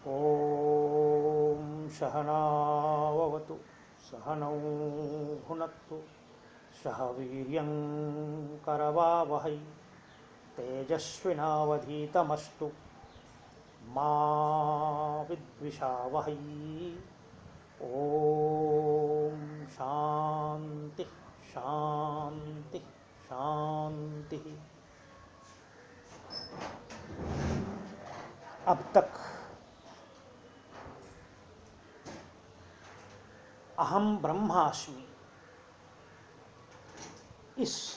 ॐ सहनाववतु सहनौ भुनक्तु सह वीर्यं करवावहै तेजस्विनावधीतमस्तु मा विद्विषावहै। ॐ शान्ति शान्ति शान्ति। अब तक अहम ब्रह्मास्मि इस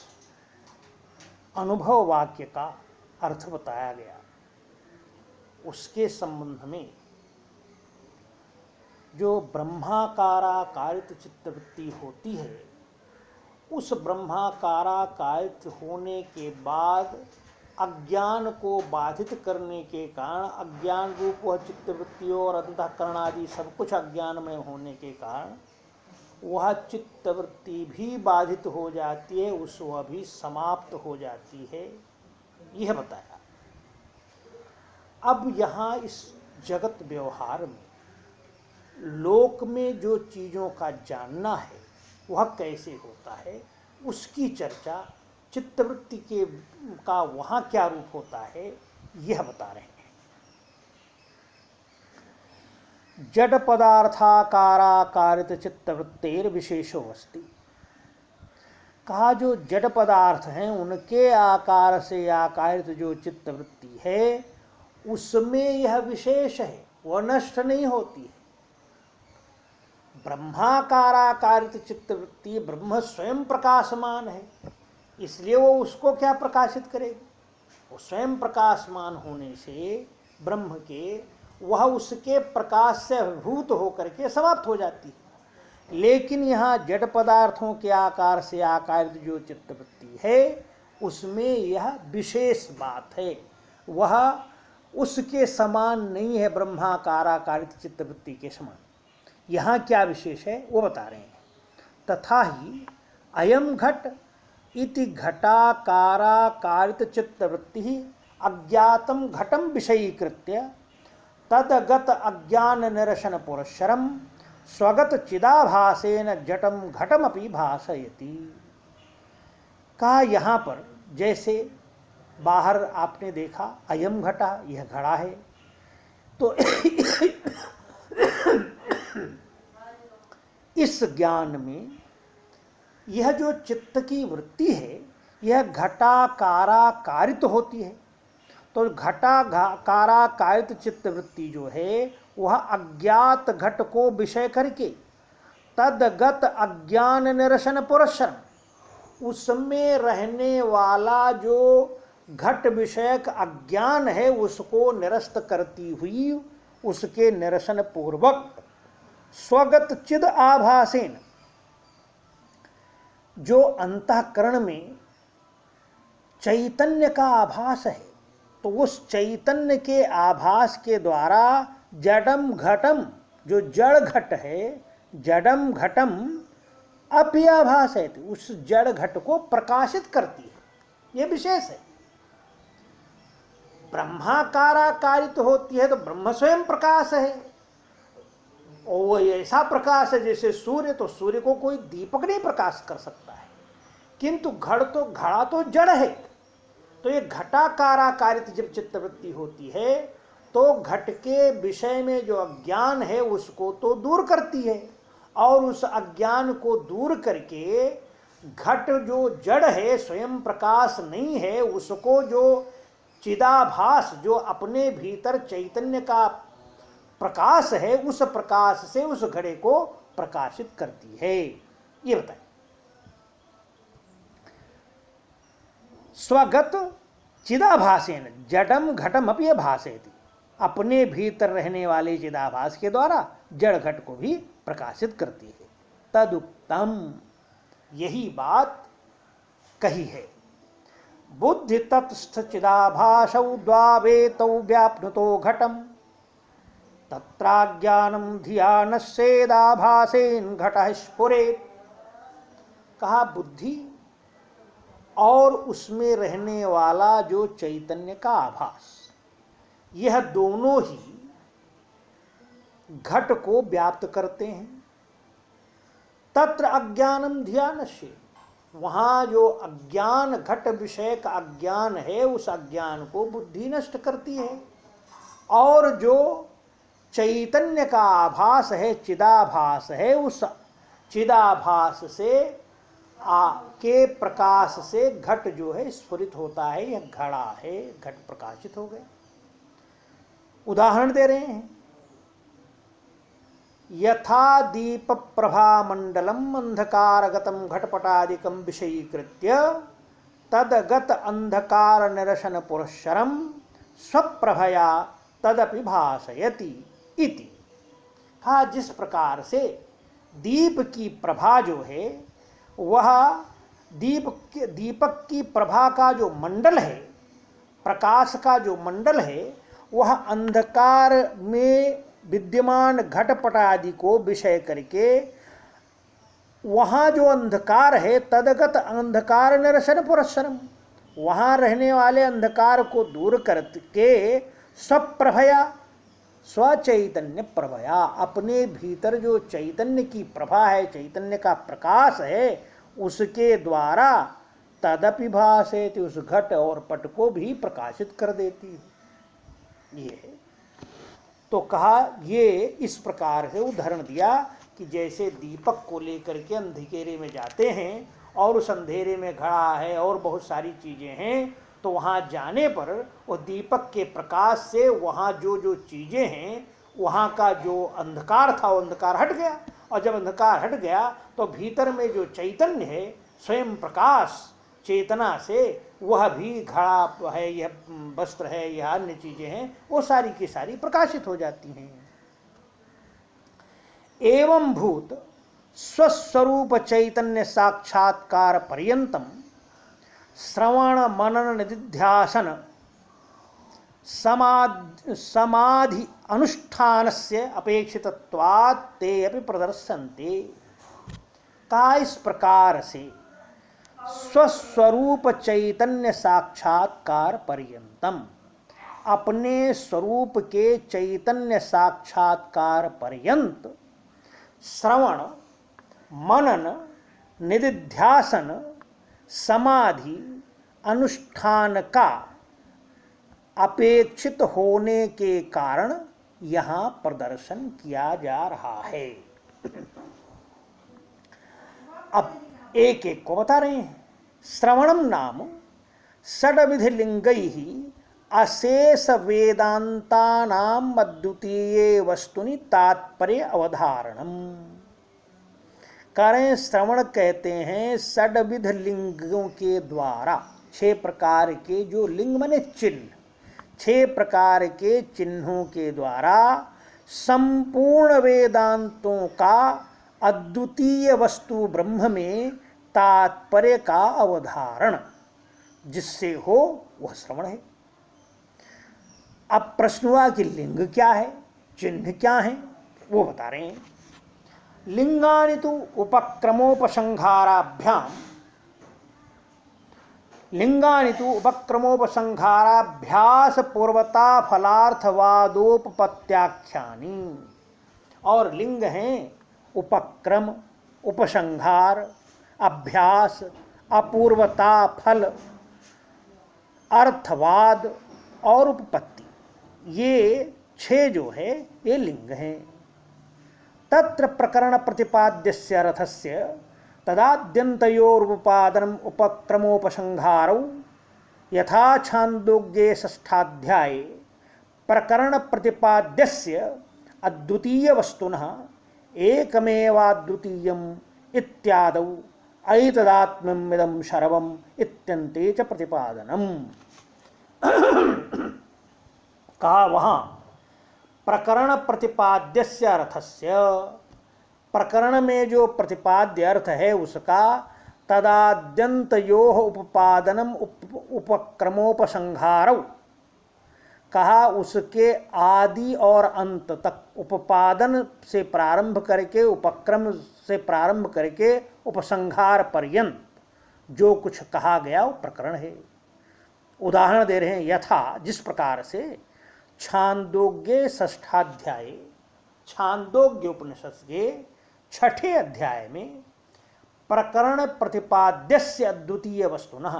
अनुभव वाक्य का अर्थ बताया गया। उसके संबंध में जो ब्रह्माकाराकारित चित्तवृत्ति होती है, उस ब्रह्माकाराकारित होने के बाद अज्ञान को बाधित करने के कारण, अज्ञान रूप वह चित्तवृत्तियों और अंतःकरण आदि सब कुछ अज्ञान में होने के कारण वह चित्तवृत्ति भी बाधित हो जाती है, उस वह भी समाप्त हो जाती है, यह बताया। अब यहाँ इस जगत व्यवहार में लोक में जो चीज़ों का जानना है वह कैसे होता है, उसकी चर्चा चित्तवृत्ति के का वहाँ क्या रूप होता है यह बता रहे हैं। जड़ पदार्थाकाराकारित चित्तवृत्तेर विशेषो अस्ति। कहा जो जड़ पदार्थ हैं उनके आकार से आकारित जो चित्तवृत्ति है उसमें यह विशेष है, वह नष्ट नहीं होती है। ब्रह्माकाराकारित चित्तवृत्ति ब्रह्म स्वयं प्रकाशमान है, इसलिए वो उसको क्या प्रकाशित करेगी। वो स्वयं प्रकाशमान होने से ब्रह्म के वह उसके प्रकाश से अभिभूत होकर के समाप्त हो जाती है। लेकिन यहाँ जड़ पदार्थों के आकार से आकारित जो चित्तवृत्ति है उसमें यह विशेष बात है, वह उसके समान नहीं है। ब्रह्माकाराकारित चित्तवृत्ति के समान यहाँ क्या विशेष है वो बता रहे हैं। तथा ही अयम घट इति घटाकाराकारित चित्तवृत्ति अज्ञातम घटम विषयीकृत्य तदगत अज्ञान निरसन पुरस्सरम स्वगत चिदाभासेन जटम घटमपि भासयति। कहा यहाँ पर जैसे बाहर आपने देखा अयम घटा, यह घड़ा है, तो इस ज्ञान में यह जो चित्त की वृत्ति है यह घटाकाराकारित होती है। तो घटाकाराकारित चित्त वृत्ति जो है वह अज्ञात घट को विषय करके तदगत अज्ञान निरसन पुरस्सर, उसमें रहने वाला जो घट विषयक अज्ञान है उसको निरस्त करती हुई उसके निरसन पूर्वक स्वगत चिद आभासेन, जो अंतःकरण में चैतन्य का आभास है तो उस चैतन्य के आभास के द्वारा जडम घटम, जो जड़ घट है, जडम घटम अपि आभास है, तो उस जड़ घट को प्रकाशित करती है। यह विशेष है। ब्रह्माकाराकारित होती है तो ब्रह्म स्वयं प्रकाश है, और वो ऐसा प्रकाश है जैसे सूर्य, तो सूर्य को कोई दीपक नहीं प्रकाश कर सकता है। किंतु घड़ा तो जड़ है, तो ये घटाकाराकारित जब चित्तवृत्ति होती है तो घट के विषय में जो अज्ञान है उसको तो दूर करती है, और उस अज्ञान को दूर करके घट जो जड़ है स्वयं प्रकाश नहीं है उसको जो चिदाभास, जो अपने भीतर चैतन्य का प्रकाश है, उस प्रकाश से उस घड़े को प्रकाशित करती है। ये बताएं। स्वगत चिदाभासेन जडम घटम अपि भासेति, अपने भीतर रहने वाले चिदाभास के द्वारा जड़ घट को भी प्रकाशित करती है। तदुक्तम, यही बात कही है। बुद्धि तत्स्थ चिदाभासौ द्वावेतौ व्याप्नुतो घटम तत्राज्ञानम धिया नश्येदाभासेन घटः स्फुरेत्। कहा बुद्धि और उसमें रहने वाला जो चैतन्य का आभास, यह दोनों ही घट को व्याप्त करते हैं। तत्र अज्ञानम ध्यानस्य, वहाँ जो अज्ञान, घट विषय का अज्ञान है, उस अज्ञान को बुद्धि नष्ट करती है। और जो चैतन्य का आभास है, चिदाभास है, उस चिदाभास से के प्रकाश से घट जो है स्फुरित होता है। यह घड़ा है, घट प्रकाशित हो गए। उदाहरण दे रहे हैं, यथा दीप प्रभा मंडलम अंधकारगतम घटपटादिकम विषयीकृत्य तदगत अंधकार निरसन पुरस्सरम स्वप्रभया तदपि भासयति इति। हाँ, जिस प्रकार से दीप की प्रभा जो है, वह दीपक की प्रभा का जो मंडल है, प्रकाश का जो मंडल है, वह अंधकार में विद्यमान घटपट आदि को विषय करके वहाँ जो अंधकार है, तदगत अंधकार निरसन पुरस्सरम, वहाँ रहने वाले अंधकार को दूर करके स्वप्रभया, स्वचैतन्य प्रभया, अपने भीतर जो चैतन्य की प्रभा है, चैतन्य का प्रकाश है, उसके द्वारा तदपि भासेति, उस घट और पट को भी प्रकाशित कर देती है। ये है। तो कहा, ये इस प्रकार से उदाहरण दिया कि जैसे दीपक को लेकर के अंधेरे में जाते हैं और उस अंधेरे में घड़ा है और बहुत सारी चीज़ें हैं, तो वहाँ जाने पर वो दीपक के प्रकाश से वहाँ जो जो चीज़ें हैं, वहाँ का जो अंधकार था वो अंधकार हट गया। और जब अंधकार हट गया तो भीतर में जो चैतन्य है, स्वयं प्रकाश चेतना से, वह भी घड़ा है, यह वस्त्र है, यह अन्य चीज़ें हैं, वो सारी की सारी प्रकाशित हो जाती हैं। एवं भूत स्वस्वरूप चैतन्य साक्षात्कार पर्यंतम श्रवण मनन निधिध्यासन समाधि अनुष्ठानस्य अपेक्षितत्वात् ते अपि प्रदर्शन्ते। का इस प्रकार से स्वस्वरूप चैतन्य साक्षात्कार पर्यंतम, अपने स्वरूप के चैतन्य साक्षात्कार पर्यंत श्रवण मनन निधिध्यासन समाधि अनुष्ठान का अपेक्षित होने के कारण यहाँ प्रदर्शन किया जा रहा है। अब एक एक को बता रहे हैं। श्रवणम नाम षड्विधि लिंगैः अशेष वेदांतानाम अद्वितीये वस्तुनि तात्पर्य अवधारणम। करें, श्रवण कहते हैं षड्विध लिंगों के द्वारा, 6 प्रकार के जो लिंग माने चिन्ह, 6 प्रकार के चिन्हों के द्वारा संपूर्ण वेदांतों का अद्वितीय वस्तु ब्रह्म में तात्पर्य का अवधारण जिससे हो, वह श्रवण है। अब प्रश्न हुआ कि लिंग क्या है, चिन्ह क्या है, वो बता रहे हैं। लिंगानि तु उपक्रमोपसंहाराभ्याम, लिंगानि तु उपक्रमोपसंहाराभ्यास पूर्वता फलार्थवादोपपत्त्याख्यानि। और लिंग हैं उपक्रम, उपसंहार, अभ्यास, अपूर्वता, फल, अर्थवाद और उपपत्ति, ये 6 जो है ये लिंग हैं। तत्र प्रकरण प्रतिपाद्यस्य अर्थस्य तदाद्यन्तयोरुपादानम् उपक्रमोपसंहारौ यथा छान्दोग्ये 6ठाध्याये प्रकरण प्रतिपाद्यस्य अद्वितीय वस्तुनः एकमेवाद्वितीयम् इत्यादौ ऐतदात्म्यमिदं सर्वम् इत्यन्ते च प्रतिपादनम्। कहा वहाँ प्रकरण प्रतिपाद्यस्य अर्थस्य, प्रकरण में जो प्रतिपाद्य अर्थ है उसका तदाद्यन्तयोः उपपादनम उपक्रमोपसंहारौ, कहा उसके आदि और अंत तक, उपपादन से प्रारंभ करके, उपक्रम से प्रारंभ करके उपसंहार पर्यंत जो कुछ कहा गया वो प्रकरण है। उदाहरण दे रहे हैं, यथा जिस प्रकार से छांदोग्य 6ठाध्याय, छांदोग्य उपनिषद के 6ठे अध्याय में प्रकरण प्रतिपाद्य से अद्वितीय वस्तुनः,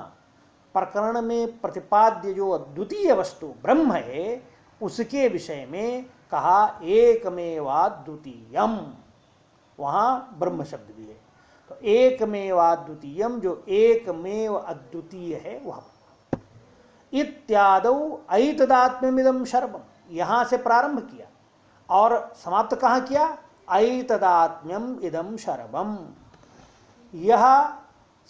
प्रकरण में प्रतिपाद्य जो अद्वितीय वस्तु ब्रह्म है उसके विषय में कहा एकमेवाद्वितीयम, वहां ब्रह्म शब्द भी है। तो एकमेवाद्वितीयम, जो एकमेव अद्वितीय है वह। इत्यादौ ऐतदात्म्यमिदं सर्वम, यहां से प्रारंभ किया और समाप्त कहां किया? ऐतदात्म्यम इदं सर्वम, यह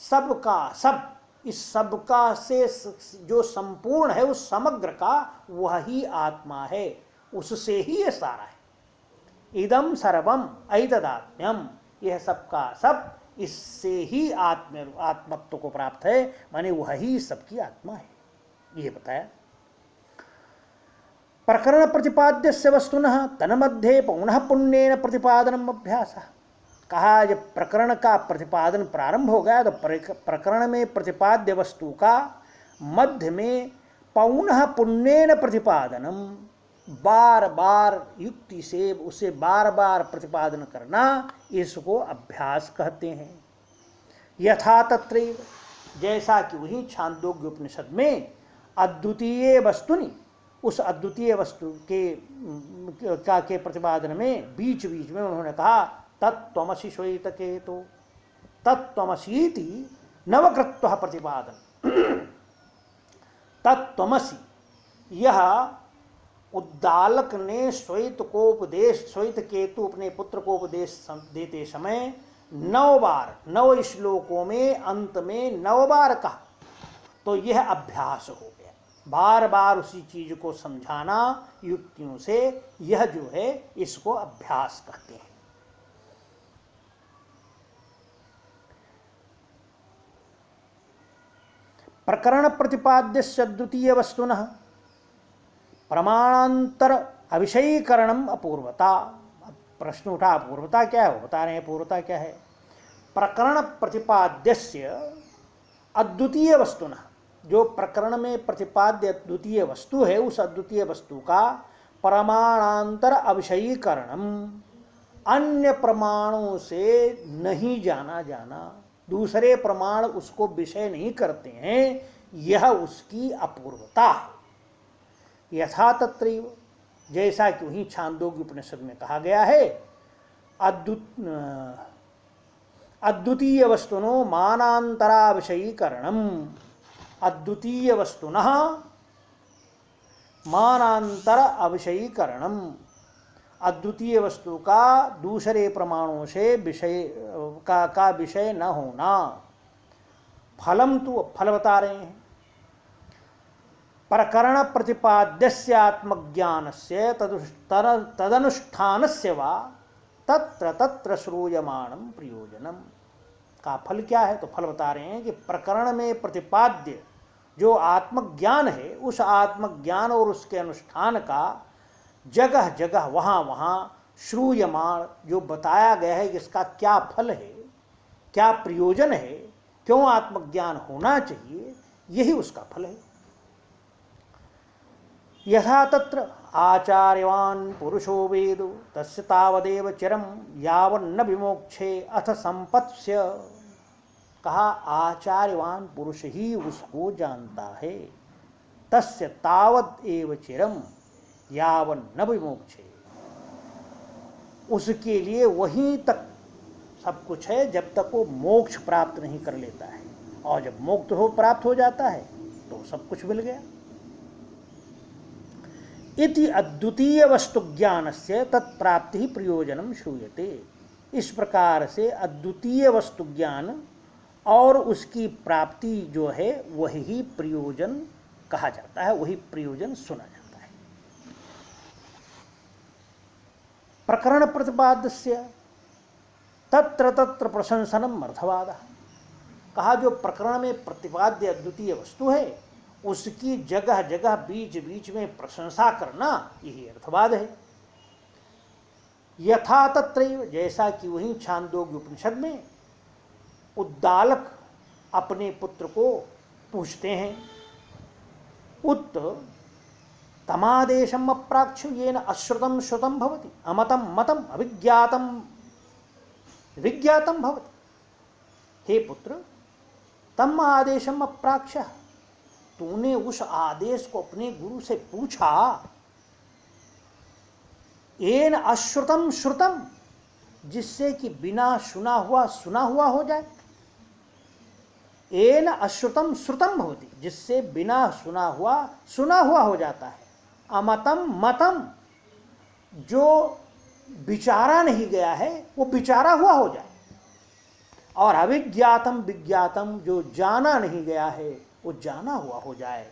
सबका सब, इस सबका से जो संपूर्ण है उस समग्र का वही आत्मा है, उससे ही ये सारा है। इदम सर्वम ऐतदात्म्यम, यह सबका सब इससे ही आत्मत्व को प्राप्त है, माने वही सबकी आत्मा है, ये बताया। प्रकरण प्रतिपाद्य से वस्तुनः तन्मध्ये पौनः पुण्येन प्रतिपादनम अभ्यासः, कहा जब प्रकरण का प्रतिपादन प्रारंभ हो गया तो प्रकरण में प्रतिपाद्य वस्तु का मध्य में पौनः पुण्येन प्रतिपादनम, बार बार युक्ति से उसे बार बार प्रतिपादन करना, इसको अभ्यास कहते हैं। यथा तत्रैव, जैसा कि वही छांदोग्य उपनिषद में अद्वितीय वस्तुनि, उस अद्वितीय वस्तु के प्रतिपादन में बीच बीच में उन्होंने कहा तत्त्वमसि श्वेतकेतो, तत्त्वमसीति नवकृत्वः प्रतिपादन। तत्त्वमसि, यह उद्दालक ने श्वेत को उपदेश, श्वेत केतु अपने पुत्र को उपदेश देते समय 9 बार, 9 श्लोकों में अंत में 9 बार कहा, तो यह अभ्यास हो गया, बार बार उसी चीज को समझाना युक्तियों से, यह जो है इसको अभ्यास कहते हैं। प्रकरण प्रतिपाद्य द्वितीय वस्तुनः प्रमाणांतर अविषयीकरणम अपूर्वता। प्रश्न उठा अपूर्वता क्या है, वो बता रहे हैं अपूर्वता क्या है। प्रकरण प्रतिपाद्यस्य अद्वितीय वस्तुनः, जो प्रकरण में प्रतिपाद्य अद्वितीय वस्तु है उस अद्वितीय वस्तु का प्रमाणांतर अविषयीकरणम, अन्य प्रमाणों से नहीं जाना जाना, दूसरे प्रमाण उसको विषय नहीं करते हैं, यह उसकी अपूर्वता है। यथा तत्रैव, जैसा कि वही छांदोग्य उपनिषद में कहा गया है, अद्वितीय वस्तुनो मानांतरा विषयीकरणम, अद्वितीय वस्तुनः मानांतर अविषयीकरणम, अद्वितीय वस्तु का दूसरे प्रमाणों से विषय का विषय न होना। फलम तो फल बता रहे हैं। प्रकरण प्रतिपाद्यस्य आत्मज्ञानस्य तदनुष्ठानस्य वा तत्र तत्र श्रूयमाणं प्रयोजनम, का फल क्या है? तो फल बता रहे हैं कि प्रकरण में प्रतिपाद्य जो आत्मज्ञान है, उस आत्मज्ञान और उसके अनुष्ठान का जगह जगह वहाँ वहाँ श्रूयमाण, जो बताया गया है कि इसका क्या फल है, क्या प्रयोजन है, क्यों आत्मज्ञान होना चाहिए, यही उसका फल है। यथा तत्र आचार्यवान् पुरुषो वेदो तस्य तावदेव चिरम यावन्न विमोक्षे अथ संपत्स्य, कहा आचार्यवान पुरुष ही उसको जानता है, तस्य तावद एव चिरम यावन्न विमोक्षे, उसके लिए वहीं तक सब कुछ है जब तक वो मोक्ष प्राप्त नहीं कर लेता है, और जब मोक्ष प्राप्त हो जाता है तो सब कुछ मिल गया। इति अद्वितीय वस्तु ज्ञान से तत्प्राप्ति प्रयोजनम श्रूयते, इस प्रकार से अद्वितीय वस्तु ज्ञान और उसकी प्राप्ति जो है वही प्रयोजन कहा जाता है, वही प्रयोजन सुना जाता है। प्रकरण प्रतिपाद्य तत्र तत्र प्रशंसनम अर्थवाद, कहा जो प्रकरण में प्रतिपाद्य अद्वितीय वस्तु है उसकी जगह जगह बीच बीच में प्रशंसा करना, यही अर्थवाद है। यथा तत्रैव, जैसा कि वही छांदोग्य उपनिषद में उद्दालक अपने पुत्र को पूछते हैं, उत तमादेशम अप्राच्यु येन अश्रुतम श्रुतम भवति अमतम मतम अविज्ञातम विज्ञातम भवति। हे पुत्र, तम आदेशम अप्राक्ष्य, तूने उस आदेश को अपने गुरु से पूछा, येन अश्रुतम श्रुतम, जिससे कि बिना सुना हुआ हो जाए। येन अश्रुतम श्रुतम भवति, जिससे बिना सुना हुआ हो जाता है। अमतम मतम, जो विचारा नहीं गया है वो विचारा हुआ हो जाए। और अविज्ञातम विज्ञातम, जो जाना नहीं गया है वो जाना हुआ हो जाए।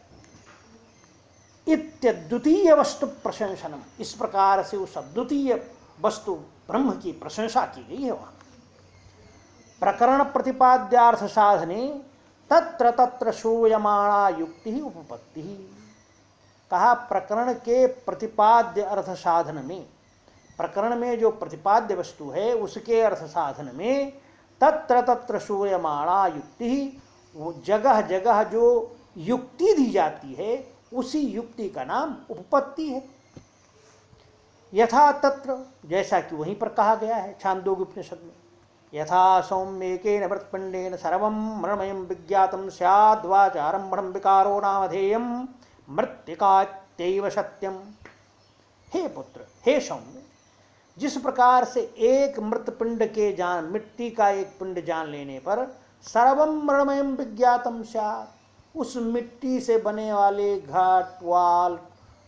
इत्यद्वितीय वस्तु प्रशंसनम, इस प्रकार से उस अद्वितीय वस्तु ब्रह्म की प्रशंसा की गई है। वहां प्रकरण प्रतिपाद्यार्थ साधने तत्र तत्र श्रूयमाणा युक्ति ही उपपत्ति। कहा प्रकरण के प्रतिपाद्य अर्थ साधन में, प्रकरण में जो प्रतिपाद्य वस्तु है उसके अर्थ साधन में तत्र तत्र श्रूयमाणा युक्ति, वो जगह जगह जो युक्ति दी जाती है उसी युक्ति का नाम उपपत्ति है। यथा तत्र, जैसा कि वहीं पर कहा गया है छांदोग्य उपनिषद में, यथा सौम्येकेन वृत्पिंडेन सर्वं मृण्मयं विज्ञातं स्याद्वाचारम्भणं विकारो नामधेयं मृत्तिकात्यैव सत्यम। हे पुत्र, हे सौम्य, जिस प्रकार से एक मृत पिंड के जान, मिट्टी का एक पिंड जान लेने पर सर्वं मृण्मयं विज्ञातं स्यात्, उस मिट्टी से बने वाले घाट वाल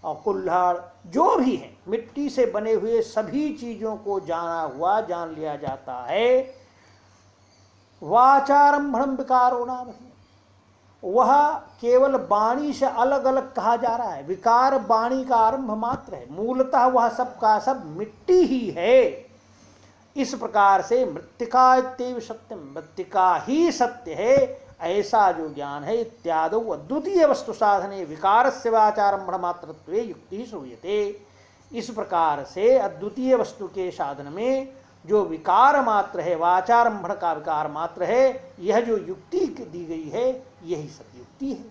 और कुल्हाड़ जो भी है, मिट्टी से बने हुए सभी चीजों को जान लिया जाता है। वाचारंभणम विकारो नाम, वह केवल वाणी से अलग अलग कहा जा रहा है। विकार वाणी का आरंभ मात्र है, मूलतः वह सब का सब मिट्टी ही है। इस प्रकार से मृत्तिका इत्येव सत्यम, मृत्तिका ही सत्य है, ऐसा जो ज्ञान है। इत्यादो अद्वितीय वस्तु साधने विकारस्य वाचारंभण मात्रत्वे युक्ति श्रूयते। इस प्रकार से अद्वितीय वस्तु के साधन में जो विकार मात्र है, वाचारंभण का विकार मात्र है, यह जो युक्ति दी गई है यही सब युक्ति है।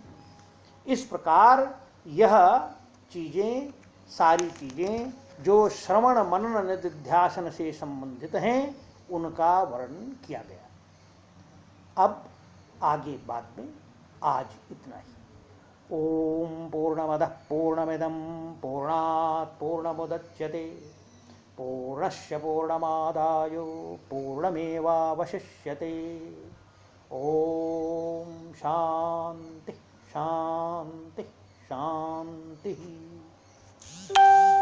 इस प्रकार यह चीजें, सारी चीजें जो श्रवण मनन निधिध्यासन से संबंधित हैं उनका वर्णन किया गया। अब आगे बाद में आज इतना ही। ओम पूर्णमदः पूर्णमिदं पूर्णात् पूर्णमुदच्यते पूर्णस्य पूर्णमादाय पूर्णमेवावशिष्यते। ओम शांति शांति शांति।